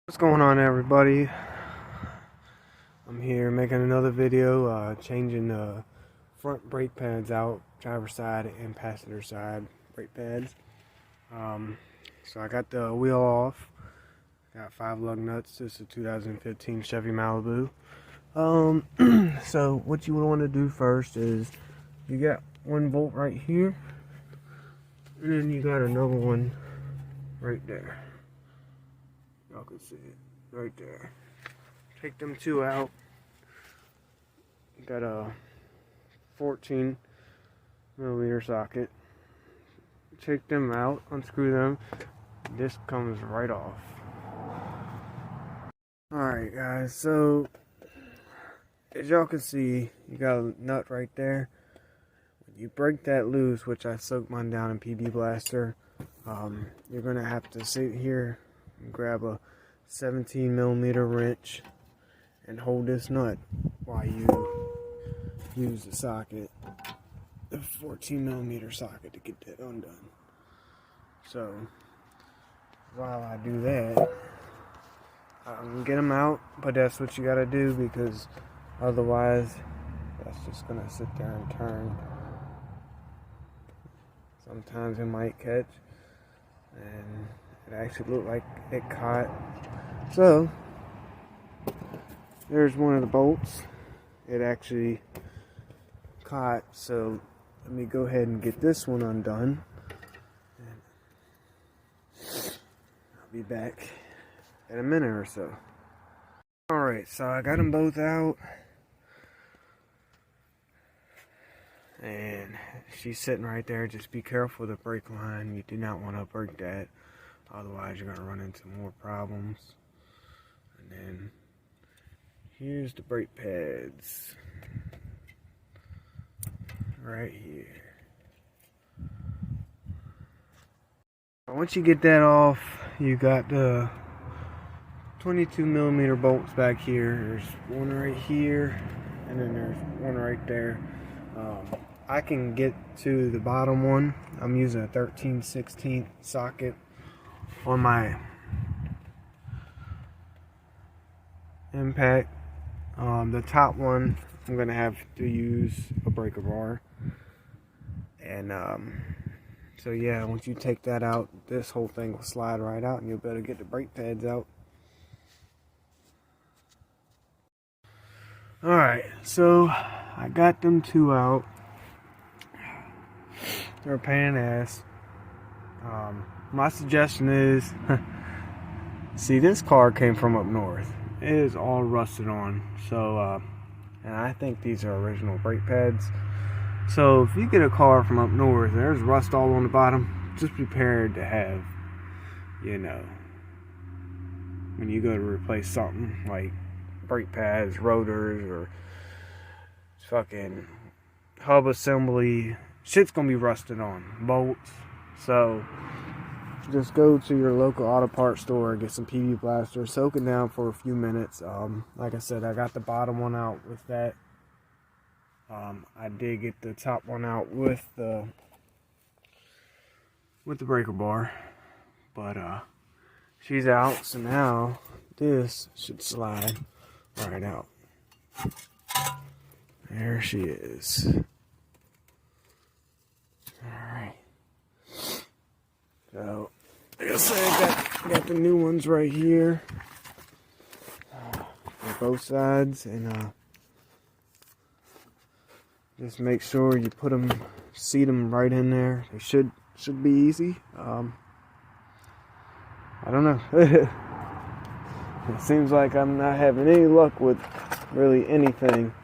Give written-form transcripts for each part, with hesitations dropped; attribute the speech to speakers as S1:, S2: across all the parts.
S1: What's going on, everybody? I'm here making another video changing the front brake pads out, driver side and passenger side brake pads. So I got the wheel off, got 5 lug nuts. This is a 2015 Chevy Malibu. So what you want to do first is you got one bolt right here, and then you got another one right there. Y'all can see it right there. Take them two out. Got a 14 millimeter socket. Take them out, unscrew them. This comes right off. Alright guys, so as y'all can see, you got a nut right there. When you break that loose, which I soaked mine down in PB Blaster, you're gonna have to sit here and grab a 17 millimeter wrench and hold this nut while you use the socket, the 14 millimeter socket, to get that undone. So while I do that, I'm get them out, but that's what you gotta do, because otherwise that's just gonna sit there and turn. Sometimes it might catch, and it actually looked like it caught. So there's one of the bolts. It actually caught, so let me go ahead and get this one undone. And I'll be back in a minute or so. Alright, so I got them both out. And she's sitting right there. Just be careful with the brake line. You do not want to break that. Otherwise you're going to run into more problems. And then here's the brake pads. Right here. Once you get that off, you got the 22 millimeter bolts back here. There's one right here, and then there's one right there. I can get to the bottom one. I'm using a 13/16 socket on my impact. The top one, I'm going to have to use a breaker bar. And so yeah, once you take that out, this whole thing will slide right out, and you'll be able to get the brake pads out. Alright, so I got them two out. They're a pain in the ass. My suggestion is, see, this car came from up north. It is all rusted on. So, and I think these are original brake pads. So if you get a car from up north, there's rust all on the bottom, just be prepared to have, you know, when you go to replace something like brake pads, rotors, or fucking hub assembly, shit's gonna be rusted on, bolts. So just go to your local auto parts store, get some PB Blaster, soak it down for a few minutes. Like I said, I got the bottom one out with that. I did get the top one out with the breaker bar, but she's out. So now this should slide right out. There she is. Alright. So, like I said, I got the new ones right here. On both sides, and just make sure you put them, seat them right in there. They should be easy. I don't know. It seems like I'm not having any luck with really anything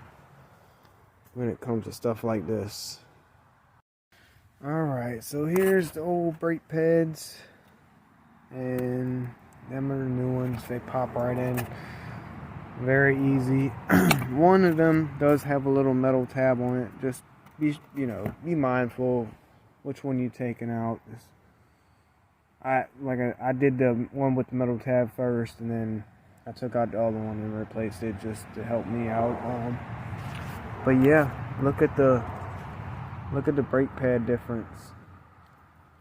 S1: when it comes to stuff like this. Alright, so here's the old brake pads, and them are the new ones. They pop right in. Very easy. One of them does have a little metal tab on it. Just be be mindful which one you're taking out. I did the one with the metal tab first, and then I took out the other one and replaced it just to help me out. But yeah, look at the brake pad difference.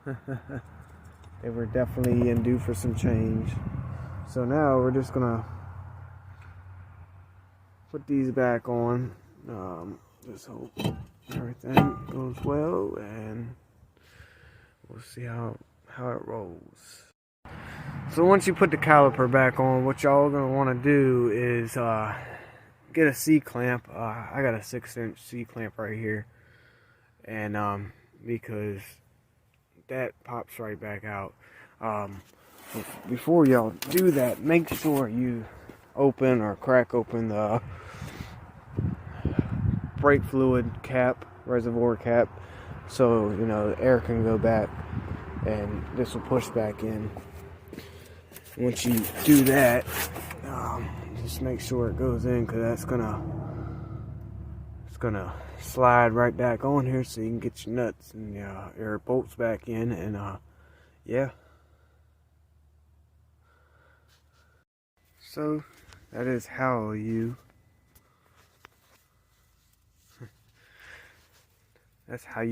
S1: They were definitely in due for some change. So now we're just gonna put these back on. Just hope everything goes well, and we'll see how it rolls. So once you put the caliper back on, what y'all are gonna want to do is get a C-clamp. I got a 6-inch C-clamp right here, and because that pops right back out. Before y'all do that, make sure you open or crack open the brake fluid cap, reservoir cap, so you know the air can go back and this will push back in. Once you do that, just make sure it goes in, because it's gonna slide right back on here, so you can get your nuts and your bolts back in, and yeah. So that is how you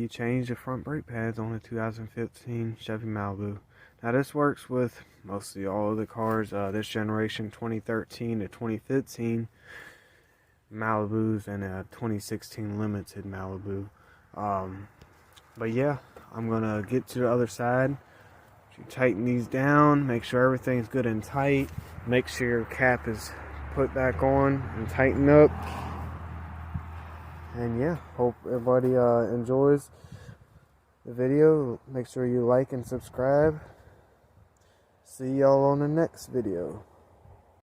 S1: change the front brake pads on a 2015 Chevy Malibu. Now this works with mostly all of the cars this generation, 2013 to 2015 Malibus and a 2016 Limited Malibu. But yeah, I'm gonna get to the other side. You tighten these down, make sure everything's good and tight. Make sure your cap is put back on and tighten up. And yeah, hope everybody enjoys the video. Make sure you like and subscribe. See y'all on the next video.